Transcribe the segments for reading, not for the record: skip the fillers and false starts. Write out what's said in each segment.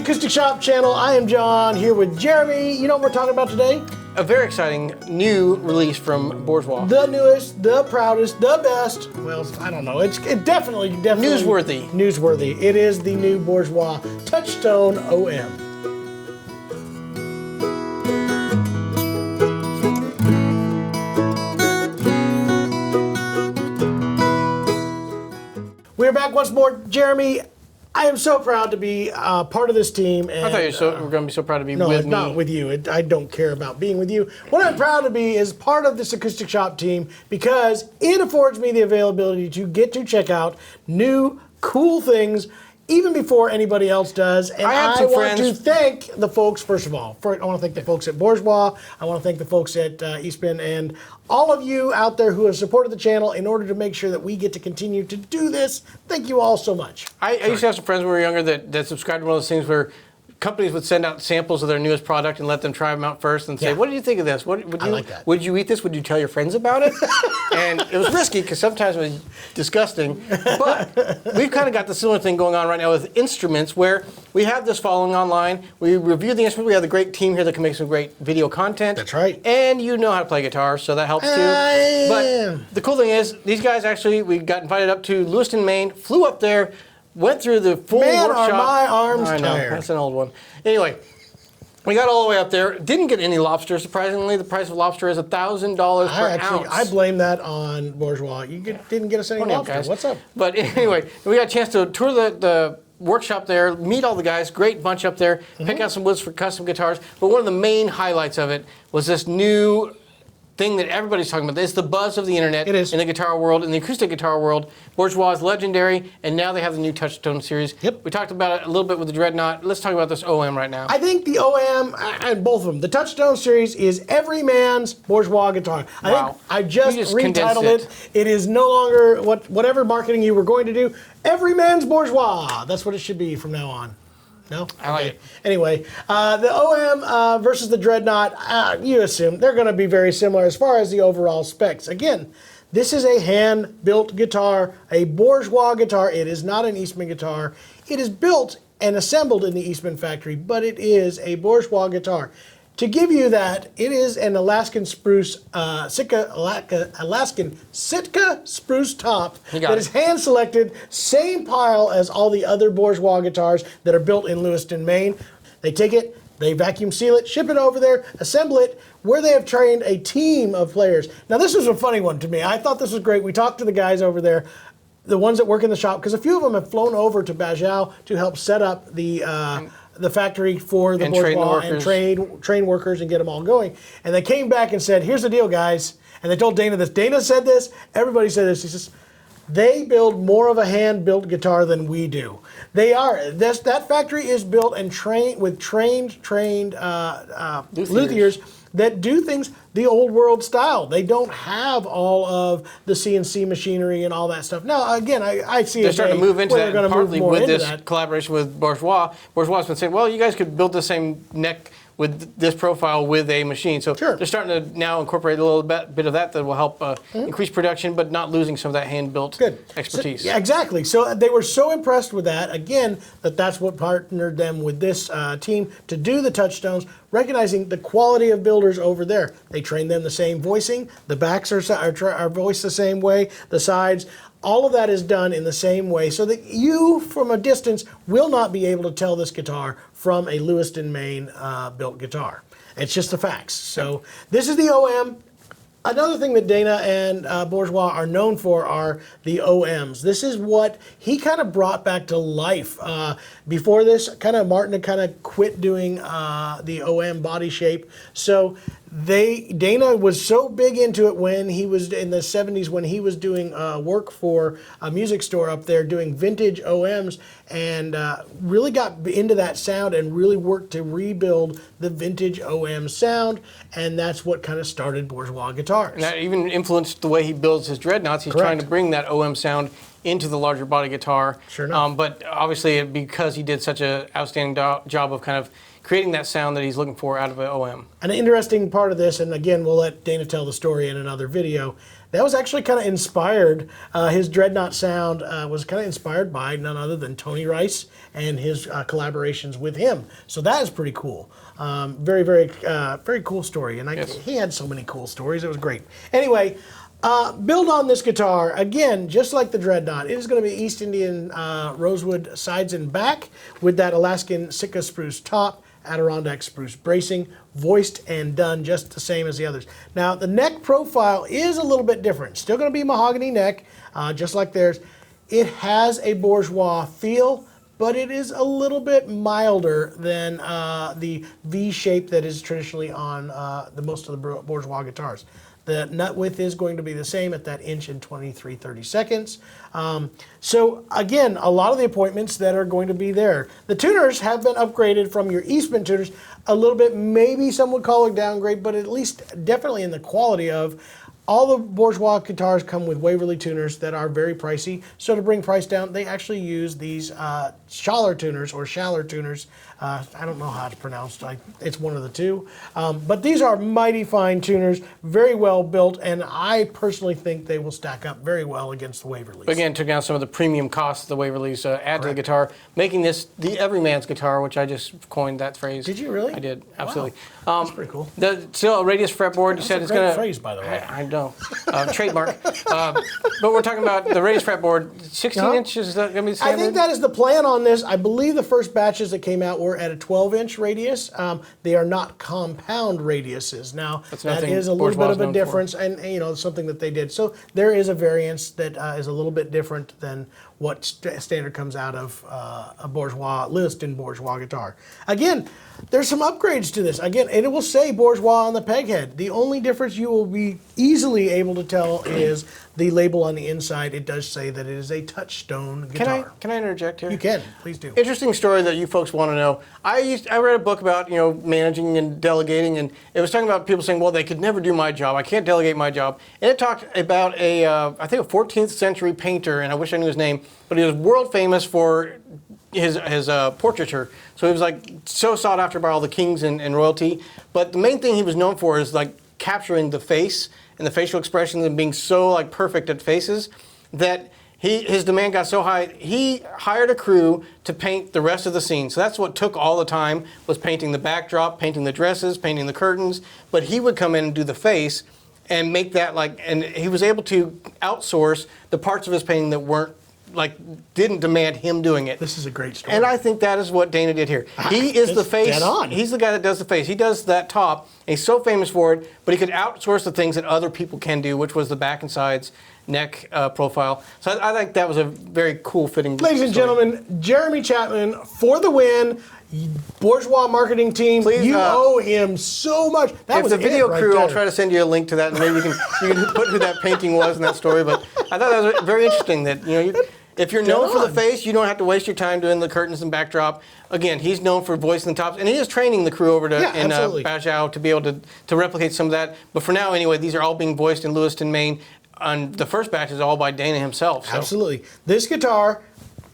Acoustic Shoppe channel. I am John, here with Jeremy. You know what we're talking about today? A very exciting new release from Bourgeois. The newest, the proudest, the best. Well, I don't know. It's definitely Newsworthy. Newsworthy. It is the new Bourgeois Touchstone OM. We're back once more. Jeremy, I am so proud to be part of this team. And, I thought you were going to be so proud to be with me. No, not with you. I don't care about being with you. What I'm proud to be is part of this Acoustic Shoppe team because it affords me the availability to get to check out new, cool things even before anybody else does. And I want to thank the folks, first of all. I want to thank the folks at Bourgeois. I want to thank the folks at Eastman and all of you out there who have supported the channel in order to make sure that we get to continue to do this. Thank you all so much. I used to have some friends when we were younger that subscribed to one of those things where companies would send out samples of their newest product and let them try them out first and say, what do you think of this? I like that. Would you eat this? Would you tell your friends about it? And it was risky because sometimes it was disgusting. But we've kind of got the similar thing going on right now with instruments where we have this following online. We review the instruments. We have the great team here that can make some great video content. That's right. And you know how to play guitar, so that helps too. But the cool thing is, these guys actually, we got invited up to Lewiston, Maine, flew up there, went through the full workshop. Man, are my arms I know, tired. that's an old one. Anyway, we got all the way up there. Didn't get any lobster. Surprisingly, the price of lobster is $1,000 per ounce. I blame that on Bourgeois. You didn't get us any lobster. Guys. What's up? But anyway, we got a chance to tour the workshop there, meet all the guys, great bunch up there, pick out some woods for custom guitars. But one of the main highlights of it was this new thing that everybody's talking about. It's the buzz of the internet. It is. In the guitar world, in the acoustic guitar world. Bourgeois is legendary, and now they have the new Touchstone series. Yep. We talked about it a little bit with the Dreadnought. Let's talk about this OM right now. I think the OM, and both of them, the Touchstone series is every man's Bourgeois guitar. I think I just retitled it. It is no longer whatever marketing you were going to do. Every man's Bourgeois. That's what it should be from now on. No? I like it. Anyway, the OM versus the Dreadnought, you assume they're going to be very similar as far as the overall specs. Again, this is a hand-built guitar, a Bourgeois guitar. It is not an Eastman guitar. It is built and assembled in the Eastman factory, but it is a Bourgeois guitar. To give you that, it is an Alaskan spruce, Alaskan Sitka spruce top that is hand-selected, same pile as all the other Bourgeois guitars that are built in Lewiston, Maine. They take it, they vacuum seal it, ship it over there, assemble it, where they have trained a team of players. Now, this was a funny one to me. I thought this was great. We talked to the guys over there, the ones that work in the shop, because a few of them have flown over to Bajau to help set up the factory for the Bourgeois and train workers and get them all going. And they came back and said, here's the deal, guys. And they told Dana this. Dana said this. Everybody said this. He says, they build more of a hand-built guitar than we do. They are. That factory is built and trained with trained luthiers that do things the old world style. They don't have all of the CNC machinery and all that stuff. Now, again, I see they're starting to move into that, partly with this that. collaboration with Bourgeois. Bourgeois has been saying, well, you guys could build the same neck with this profile with a machine. So they're starting to now incorporate a little bit of that will help increase production, but not losing some of that hand-built expertise. So, yeah, exactly. So they were so impressed with that, again, that's what partnered them with this team to do the Touchstones, recognizing the quality of builders over there. They train them the same voicing. The backs are voiced the same way. The sides. All of that is done in the same way so that you, from a distance, will not be able to tell this guitar from a Lewiston, Maine built guitar. It's just the facts. So this is the OM. Another thing that Dana and Bourgeois are known for are the OMs. This is what he kind of brought back to life. Before this, Martin had kind of quit doing the OM body shape. So Dana was so big into it when he was in the 70s when he was doing work for a music store up there doing vintage OMs and really got into that sound and really worked to rebuild the vintage OM sound, and that's what kind of started Bourgeois guitars. And that even influenced the way he builds his Dreadnoughts. He's trying to bring that OM sound into the larger body guitar. Sure enough. But obviously because he did such an outstanding job of kind of creating that sound that he's looking for out of an OM. An interesting part of this, and again, we'll let Dana tell the story in another video, That was actually kind of inspired, his Dreadnought sound was kind of inspired by none other than Tony Rice and his collaborations with him. So that is pretty cool. Very, very cool story. And he had so many cool stories. It was great. Anyway, build on this guitar. Again, just like the Dreadnought, it is going to be East Indian rosewood sides and back with that Alaskan Sitka spruce top, Adirondack spruce bracing, voiced and done just the same as the others. Now, the neck profile is a little bit different. Still going to be mahogany neck, just like theirs. It has a Bourgeois feel, but it is a little bit milder than the V shape that is traditionally on most of the Bourgeois guitars. The nut width is going to be the same at that inch and 23/32. So again, a lot of the appointments that are going to be there. The tuners have been upgraded from your Eastman tuners a little bit. Maybe some would call it downgrade, but at least definitely in the quality of. All the Bourgeois guitars come with Waverly tuners that are very pricey. So to bring price down, they actually use these Schaller tuners or Schaller tuners. I don't know how to pronounce it. It's one of the two. But these are mighty fine tuners, very well built, and I personally think they will stack up very well against the Waverlys. But again, took down some of the premium costs the Waverlys add to the guitar, making this the everyman's guitar, which I just coined that phrase. Did you really? I did, absolutely. Wow. That's pretty cool. Still a radius fretboard. You said it's going to. Phrase, by the way. I know. Trademark. But we're talking about the radius fretboard. 16 inches, is that going to be the standard? I think that is the plan on this. I believe the first batches that came out were at a 12-inch radius. They are not compound radiuses. Now, that is a little bit of a difference, and something that they did. So there is a variance that is a little bit different than what standard comes out of a Bourgeois, Lewiston Bourgeois guitar. Again, there's some upgrades to this. Again, and it will say Bourgeois on the peg head. The only difference you will be easily able to tell is the label on the inside. It does say that it is a Touchstone guitar. Can I interject here? You can, please do. Interesting story that you folks want to know. I read a book about managing and delegating, and it was talking about people saying, well, they could never do my job. I can't delegate my job. And it talked about I think a 14th century painter, and I wish I knew his name, but he was world famous for his portraiture. So he was like so sought after by all the kings and royalty. But the main thing he was known for is like capturing the face and the facial expressions and being so like perfect at faces that his demand got so high, he hired a crew to paint the rest of the scene. So that's what took all the time, was painting the backdrop, painting the dresses, painting the curtains. But he would come in and do the face and make that and he was able to outsource the parts of his painting that didn't demand him doing it. This is a great story. And I think that is what Dana did here. He is the face. Dead on. He's the guy that does the face. He does that top, and he's so famous for it, but he could outsource the things that other people can do, which was the back and sides, neck profile. So I think that was a very cool fitting Ladies and gentlemen, Jeremy Chapman for the win. Bourgeois marketing team, please, you owe him so much. That was the video right crew. there. I'll try to send you a link to that, and maybe you can put who that painting was in that story. But I thought that was very interesting. That if you're known for the face, you don't have to waste your time doing the curtains and backdrop. Again, he's known for voicing the tops, and he is training the crew over in Bajau to be able to replicate some of that. But for now, anyway, these are all being voiced in Lewiston, Maine. And the first batch is all by Dana himself. So. Absolutely. This guitar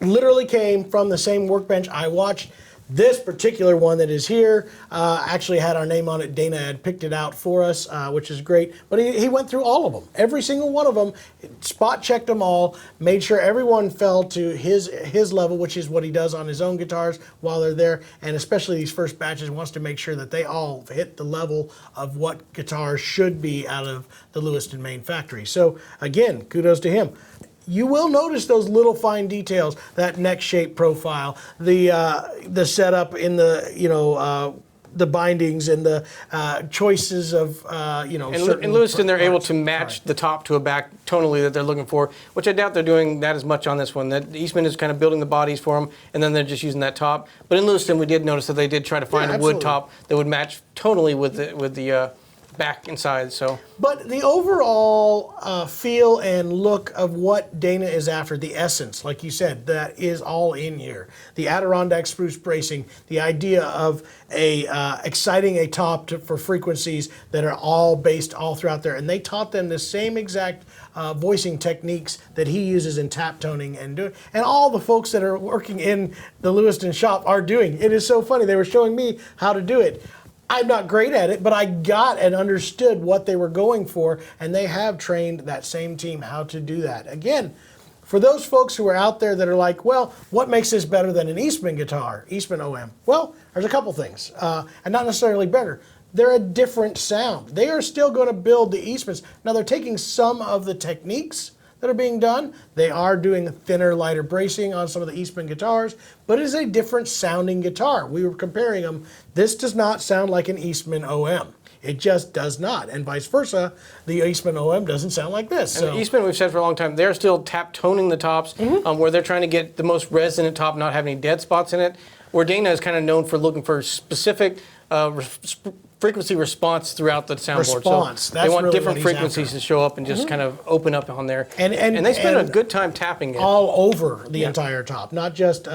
literally came from the same workbench I watched. This particular one that is here actually had our name on it. Dana had picked it out for us, which is great. But he went through all of them, every single one of them, spot checked them all, made sure everyone fell to his level, which is what he does on his own guitars while they're there. And especially these first batches, wants to make sure that they all hit the level of what guitars should be out of the Lewiston, Maine factory. So again, kudos to him. You will notice those little fine details, that neck shape profile, the setup in the bindings and the choices of In Lewiston, they're able to match the top to a back tonally that they're looking for, which I doubt they're doing that as much on this one. That Eastman is kind of building the bodies for them, and then they're just using that top. But in Lewiston, we did notice that they did try to find a wood top that would match tonally with the back and sides. So, but the overall feel and look of what Dana is after, the essence, like you said, that is all in here. The Adirondack spruce bracing, the idea of exciting a top for frequencies that are all based all throughout there, and they taught them the same exact voicing techniques that he uses in tap toning and all the folks that are working in the Lewiston shop are doing. It is so funny. They were showing me how to do it. I'm not great at it, but I got and understood what they were going for, and they have trained that same team how to do that. Again, for those folks who are out there that are like, well, what makes this better than an Eastman guitar, Eastman OM? Well, there's a couple things, and not necessarily better. They're a different sound. They are still going to build the Eastmans. Now, they're taking some of the techniques that are being done. They are doing thinner, lighter bracing on some of the Eastman guitars, but it is a different sounding guitar. We were comparing them. This does not sound like an Eastman OM. It just does not, and vice versa. The Eastman OM doesn't sound like this. And Eastman, we've said for a long time, they're still tap toning the tops, where they're trying to get the most resonant top, not have any dead spots in it. Where Dana is kind of known for looking for specific frequency response throughout the soundboard. Response. So That's they want really different what he's frequencies after. to show up and just kind of open up on there. And they spend a good time tapping it. all over the entire top, not just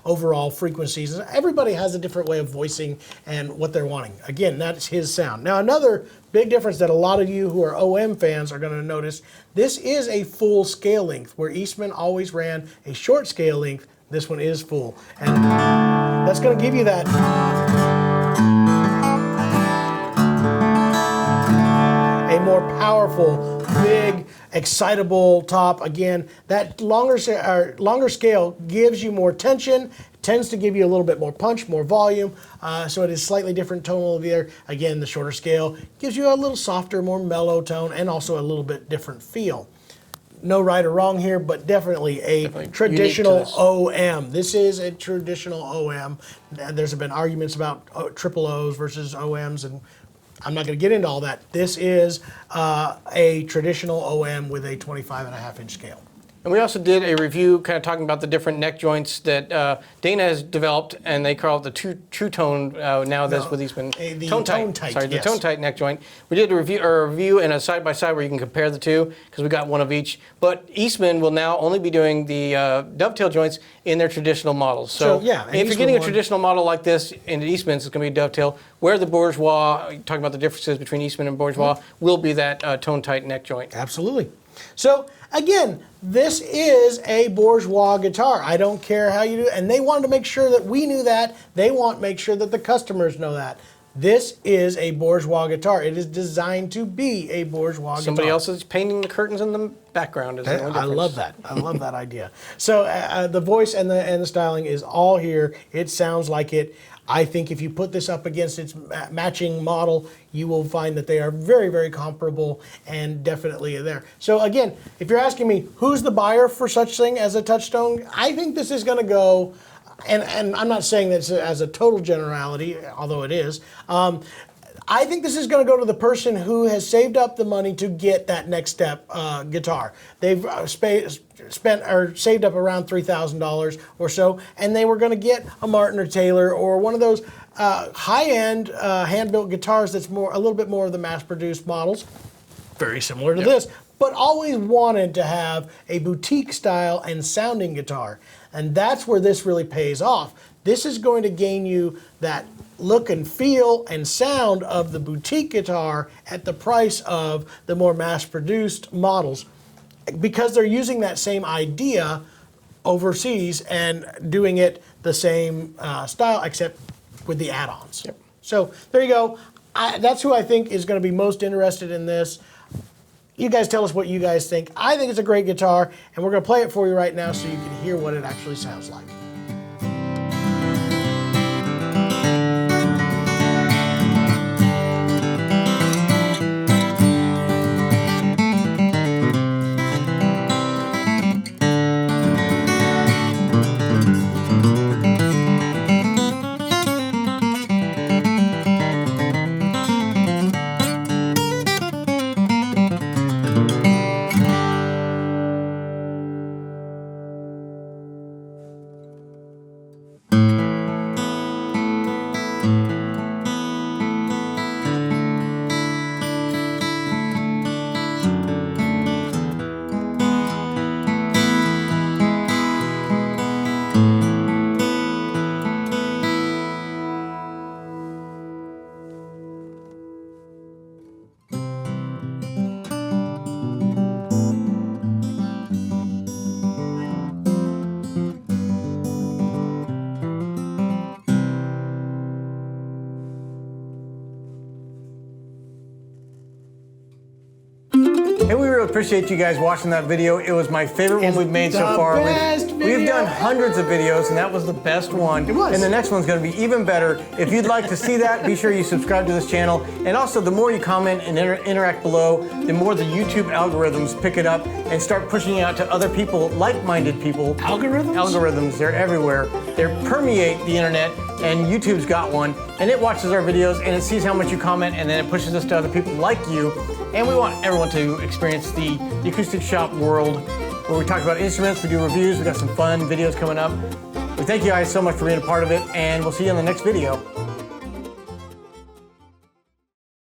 overall frequencies. Everybody has a different way of voicing and what they're wanting. Again, that's his sound. Now, another big difference that a lot of you who are OM fans are going to notice, this is a full scale length, where Eastman always ran a short scale length. This one is full, and that's going to give you that a more powerful, big, excitable top. Again, that longer scale gives you more tension, tends to give you a little bit more punch, more volume, so it is slightly different tonal there. Again, the shorter scale gives you a little softer, more mellow tone, and also a little bit different feel. No right or wrong here, but definitely a traditional OM. This is a traditional OM. There's been arguments about triple O's versus OMs, and I'm not going to get into all that. This is a traditional OM with a 25.5-inch scale. And we also did a review kind of talking about the different neck joints that Dana has developed, and they call it the true tone now. That's with Eastman. The tone tight. Sorry, the yes. tone tight neck joint. We did a review and a side by side where you can compare the two, because we got one of each. But Eastman will now only be doing the dovetail joints in their traditional models. So yeah, if you're getting a traditional model like this in the Eastman's, it's going to be a dovetail. Where the Bourgeois, talking about the differences between Eastman and Bourgeois, will be that tone tight neck joint. Absolutely. So again, this is a Bourgeois guitar. I don't care how you do it. And they wanted to make sure that we knew that. They want to make sure that the customers know that. This is a Bourgeois guitar. It is designed to be a Bourgeois guitar. Somebody else is painting the curtains in the background. Is the only I difference. love that. I love that idea. So the voice and the styling is all here. It sounds like it. I think if you put this up against its matching model, you will find that they are very, very comparable and definitely there. So again, if you're asking me who's the buyer for such thing as a Touchstone, I think this is going to go, and I'm not saying this as a total generality, although it is. I think this is going to go to the person who has saved up the money to get that next step guitar. They've spent or saved up around $3,000 or so, and they were going to get a Martin or Taylor or one of those high-end hand-built guitars that's a little bit more of the mass-produced models, very similar to this, but always wanted to have a boutique style and sounding guitar. And that's where this really pays off. This is going to gain you that look and feel and sound of the boutique guitar at the price of the more mass-produced models, because they're using that same idea overseas and doing it the same style, except with the add-ons. Yep. So there you go. That's who I think is going to be most interested in this. You guys tell us what you guys think. I think it's a great guitar, and we're going to play it for you right now so you can hear what it actually sounds like. appreciate you guys watching that video. It was my favorite one we've made so far. We've done hundreds of videos, and that was the best one. It was. And the next one's going to be even better. If you'd like to see that, be sure you subscribe to this channel. And also, the more you comment and interact below, the more the YouTube algorithms pick it up and start pushing it out to other people, like-minded people. Algorithms? Algorithms, they're everywhere. They permeate the internet, and YouTube's got one, and it watches our videos, and it sees how much you comment, and then it pushes us to other people like you. And we want everyone to experience the Acoustic Shoppe world, where we talk about instruments, we do reviews, we got some fun videos coming up. We thank you guys so much for being a part of it, and we'll see you in the next video.